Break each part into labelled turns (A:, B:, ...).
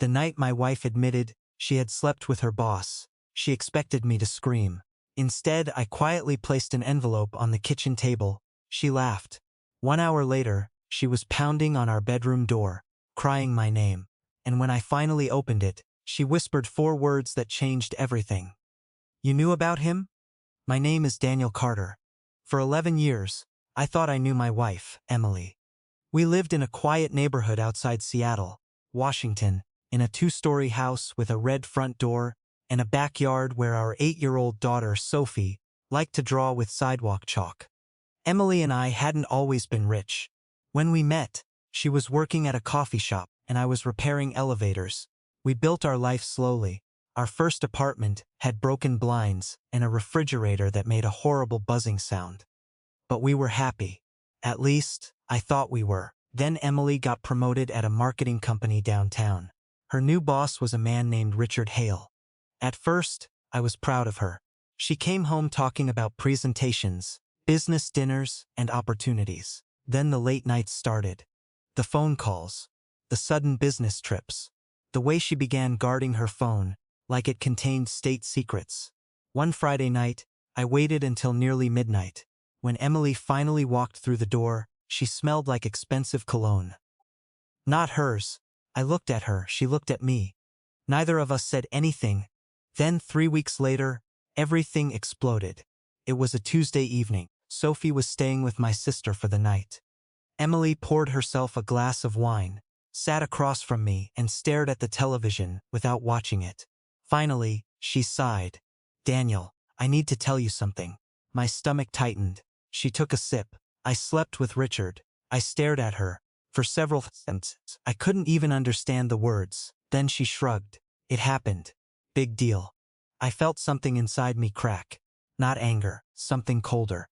A: The night my wife admitted she had slept with her boss, she expected me to scream. Instead, I quietly placed an envelope on the kitchen table. She laughed. 1 hour later, she was pounding on our bedroom door, crying my name. And when I finally opened it, she whispered 4 words that changed everything. "You knew about him? My name is Daniel Carter. For 11 years, I thought I knew my wife, Emily. We lived in a quiet neighborhood outside Seattle, Washington, in a 2-story house with a red front door and a backyard where our 8-year-old daughter, Sophie, liked to draw with sidewalk chalk. Emily and I hadn't always been rich. When we met, she was working at a coffee shop and I was repairing elevators. We built our life slowly. Our first apartment had broken blinds and a refrigerator that made a horrible buzzing sound. But we were happy. At least, I thought we were. Then Emily got promoted at a marketing company downtown. Her new boss was a man named Richard Hale. At first, I was proud of her. She came home talking about presentations, business dinners, and opportunities. Then the late nights started. The phone calls. The sudden business trips. The way she began guarding her phone, like it contained state secrets. One Friday night, I waited until nearly midnight. When Emily finally walked through the door, she smelled like expensive cologne. Not hers. I looked at her, she looked at me. Neither of us said anything. Then 3 weeks later, everything exploded. It was a Tuesday evening. Sophie was staying with my sister for the night. Emily poured herself a glass of wine, sat across from me, and stared at the television without watching it. Finally, she sighed. "Daniel, I need to tell you something." My stomach tightened. She took a sip. "I slept with Richard." I stared at her. For several seconds, I couldn't even understand the words. Then she shrugged. "It happened. Big deal." I felt something inside me crack. Not anger, something colder.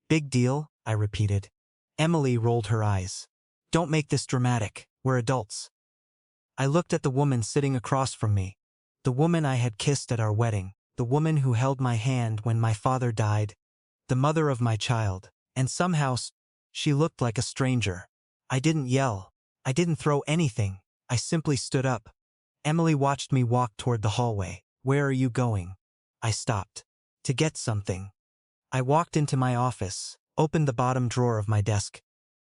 A: "Big deal?" I repeated. Emily rolled her eyes. "Don't make this dramatic. We're adults." I looked at the woman sitting across from me. The woman I had kissed at our wedding. The woman who held my hand when my father died. The mother of my child. And somehow, she looked like a stranger. I didn't yell. I didn't throw anything. I simply stood up. Emily watched me walk toward the hallway. "Where are you going?" I stopped. "To get something." I walked into my office, opened the bottom drawer of my desk,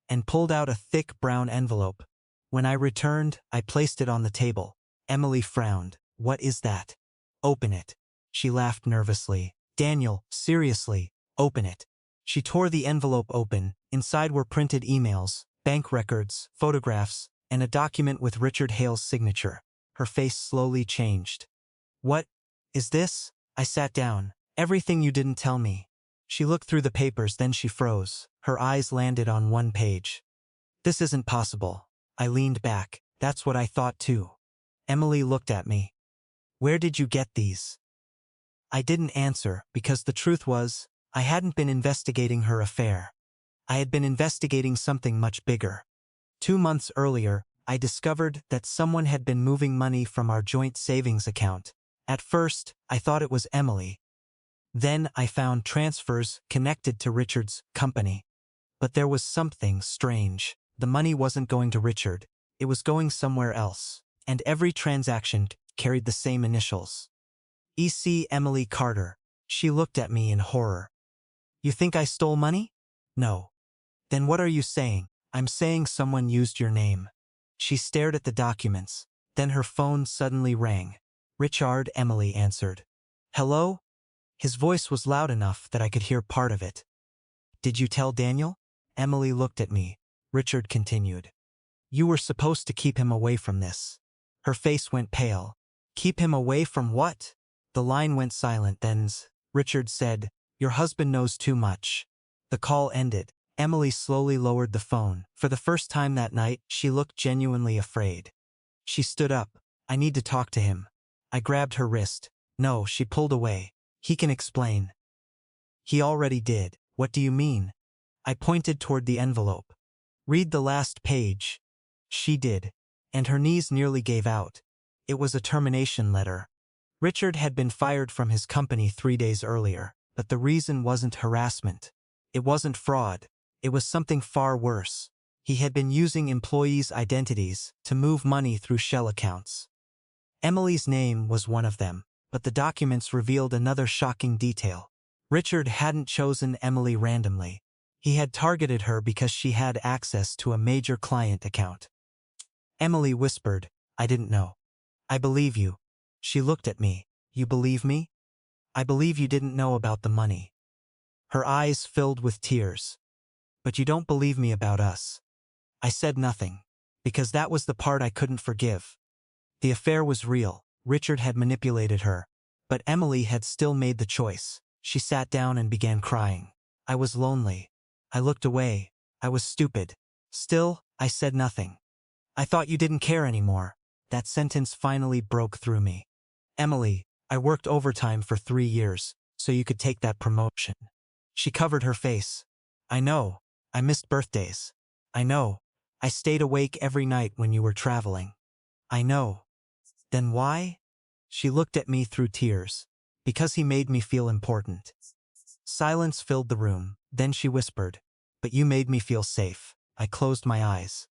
A: and pulled out a thick brown envelope. When I returned, I placed it on the table. Emily frowned. "What is that?" "Open it." She laughed nervously. "Daniel, seriously, open it." She tore the envelope open. Inside were printed emails, bank records, photographs, and a document with Richard Hale's signature. Her face slowly changed. "What is this?" I sat down. "Everything you didn't tell me." She looked through the papers, then she froze. Her eyes landed on one page. "This isn't possible." I leaned back. "That's what I thought too." Emily looked at me. "Where did you get these?" I didn't answer because the truth was, I hadn't been investigating her affair. I had been investigating something much bigger. 2 months earlier, I discovered that someone had been moving money from our joint savings account. At first, I thought it was Emily. Then I found transfers connected to Richard's company. But there was something strange. The money wasn't going to Richard. It was going somewhere else. And every transaction carried the same initials. E.C. Emily Carter. She looked at me in horror. "You think I stole money?" "No." "Then what are you saying?" "I'm saying someone used your name." She stared at the documents. Then her phone suddenly rang. "Richard," Emily answered. "Hello?" His voice was loud enough that I could hear part of it. "Did you tell Daniel?" Emily looked at me. Richard continued. "You were supposed to keep him away from this." Her face went pale. "Keep him away from what?" The line went silent. Then Richard said, "Your husband knows too much." The call ended. Emily slowly lowered the phone. For the first time that night, she looked genuinely afraid. She stood up. "I need to talk to him." I grabbed her wrist. "No," she pulled away. "He can explain." "He already did." "What do you mean?" I pointed toward the envelope. "Read the last page." She did, and her knees nearly gave out. It was a termination letter. Richard had been fired from his company 3 days earlier, but the reason wasn't harassment. It wasn't fraud. It was something far worse. He had been using employees' identities to move money through shell accounts. Emily's name was one of them, but the documents revealed another shocking detail. Richard hadn't chosen Emily randomly. He had targeted her because she had access to a major client account. Emily whispered, "I didn't know." "I believe you." She looked at me. "You believe me?" "I believe you didn't know about the money." Her eyes filled with tears. "But you don't believe me about us." I said nothing, because that was the part I couldn't forgive. The affair was real. Richard had manipulated her, but Emily had still made the choice. She sat down and began crying. I was lonely. I looked away. I was stupid. Still, I said nothing. "I thought you didn't care anymore." That sentence finally broke through me. "Emily, I worked overtime for 3 years, so you could take that promotion." She covered her face. "I know. I missed birthdays. I know. I stayed awake every night when you were traveling. I know." "Then why?" She looked at me through tears. "Because he made me feel important." Silence filled the room. Then she whispered, "But you made me feel safe." I closed my eyes.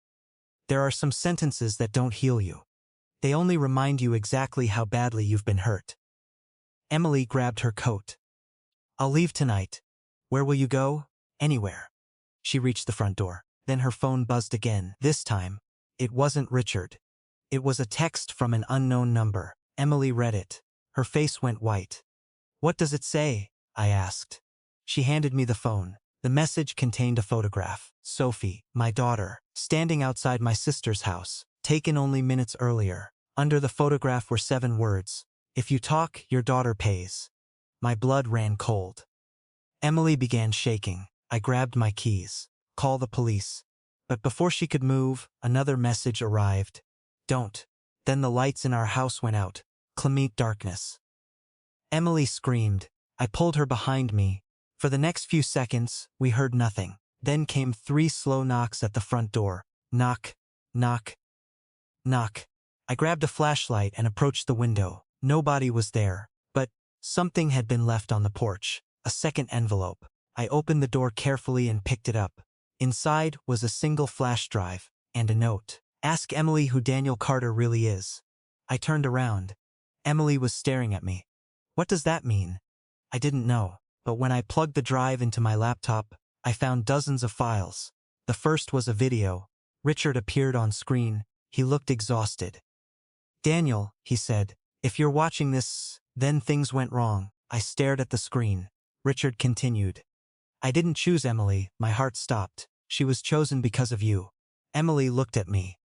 A: There are some sentences that don't heal you. They only remind you exactly how badly you've been hurt. Emily grabbed her coat. "I'll leave tonight." "Where will you go?" "Anywhere." She reached the front door. Then her phone buzzed again. This time, it wasn't Richard. It was a text from an unknown number. Emily read it. Her face went white. "What does it say?" I asked. She handed me the phone. The message contained a photograph. Sophie, my daughter, standing outside my sister's house, taken only minutes earlier. Under the photograph were 7 words. "If you talk, your daughter pays." My blood ran cold. Emily began shaking. I grabbed my keys. "Call the police." But before she could move, another message arrived. "Don't." Then the lights in our house went out. Clement darkness. Emily screamed. I pulled her behind me. For the next few seconds, we heard nothing. Then came 3 slow knocks at the front door. Knock, knock, knock. I grabbed a flashlight and approached the window. Nobody was there, but something had been left on the porch. A second envelope. I opened the door carefully and picked it up. Inside was a single flash drive and a note. "Ask Emily who Daniel Carter really is." I turned around. Emily was staring at me. "What does that mean?" I didn't know, but when I plugged the drive into my laptop, I found dozens of files. The first was a video. Richard appeared on screen. He looked exhausted. "Daniel," he said, "if you're watching this, then things went wrong." I stared at the screen. Richard continued. "I didn't choose Emily." My heart stopped. "She was chosen because of you." Emily looked at me.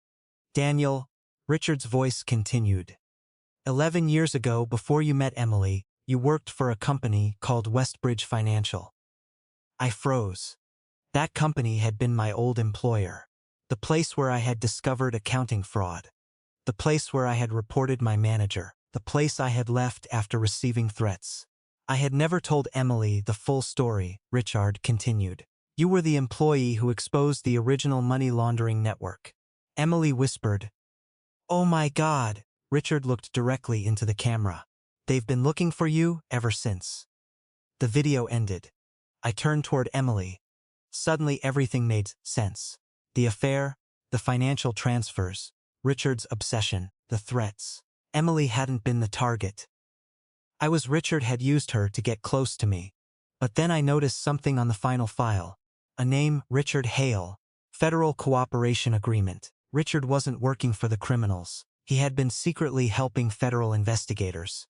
A: "Daniel," Richard's voice continued. 11 years ago, before you met Emily, you worked for a company called Westbridge Financial." I froze. That company had been my old employer. The place where I had discovered accounting fraud. The place where I had reported my manager. The place I had left after receiving threats. I had never told Emily the full story, Richard continued. "You were the employee who exposed the original money laundering network." Emily whispered, "Oh my God." Richard looked directly into the camera. "They've been looking for you ever since." The video ended. I turned toward Emily. Suddenly everything made sense. The affair, the financial transfers, Richard's obsession, the threats. Emily hadn't been the target. Richard had used her to get close to me. But then I noticed something on the final file. A name, Richard Hale. Federal Cooperation Agreement. Richard wasn't working for the criminals. He had been secretly helping federal investigators.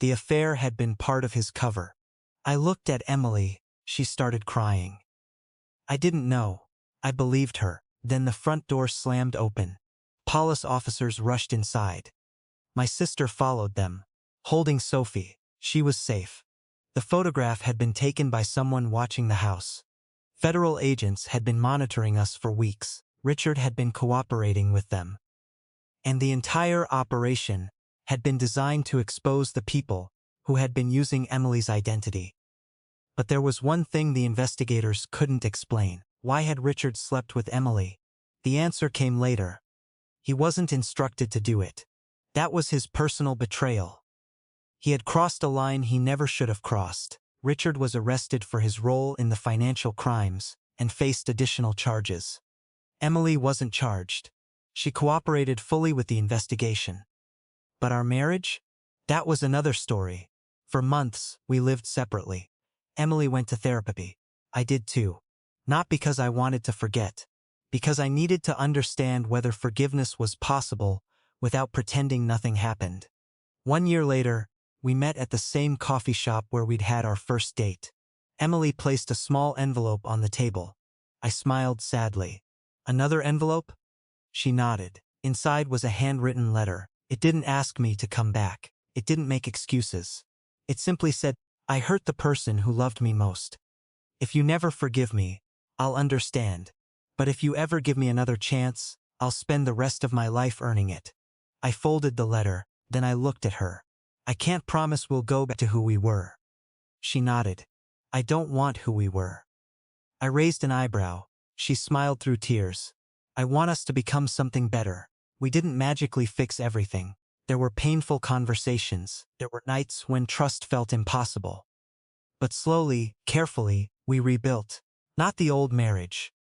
A: The affair had been part of his cover. I looked at Emily. She started crying. I didn't know. I believed her. Then the front door slammed open. Police officers rushed inside. My sister followed them, holding Sophie. She was safe. The photograph had been taken by someone watching the house. Federal agents had been monitoring us for weeks. Richard had been cooperating with them. And the entire operation had been designed to expose the people who had been using Emily's identity. But there was one thing the investigators couldn't explain. Why had Richard slept with Emily? The answer came later. He wasn't instructed to do it. That was his personal betrayal. He had crossed a line he never should have crossed. Richard was arrested for his role in the financial crimes and faced additional charges. Emily wasn't charged. She cooperated fully with the investigation. But our marriage? That was another story. For months, we lived separately. Emily went to therapy. I did too. Not because I wanted to forget, because I needed to understand whether forgiveness was possible without pretending nothing happened. 1 year later, we met at the same coffee shop where we'd had our first date. Emily placed a small envelope on the table. I smiled sadly. Another envelope? She nodded. Inside was a handwritten letter. It didn't ask me to come back. It didn't make excuses. It simply said, I hurt the person who loved me most. If you never forgive me, I'll understand. But if you ever give me another chance, I'll spend the rest of my life earning it. I folded the letter, then I looked at her. I can't promise we'll go back to who we were. She nodded. I don't want who we were. I raised an eyebrow. She smiled through tears. I want us to become something better. We didn't magically fix everything. There were painful conversations. There were nights when trust felt impossible. But slowly, carefully, we rebuilt. Not the old marriage.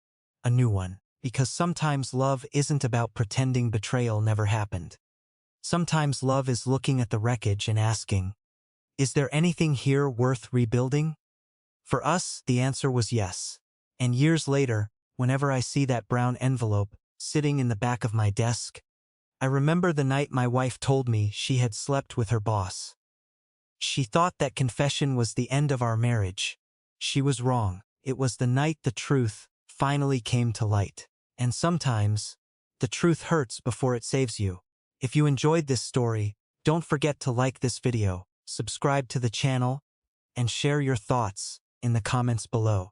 A: A new one. Because sometimes love isn't about pretending betrayal never happened. Sometimes love is looking at the wreckage and asking, is there anything here worth rebuilding? For us, the answer was yes. And years later, whenever I see that brown envelope sitting in the back of my desk, I remember the night my wife told me she had slept with her boss. She thought that confession was the end of our marriage. She was wrong. It was the night the truth finally came to light. And sometimes, the truth hurts before it saves you. If you enjoyed this story, don't forget to like this video, subscribe to the channel, and share your thoughts in the comments below.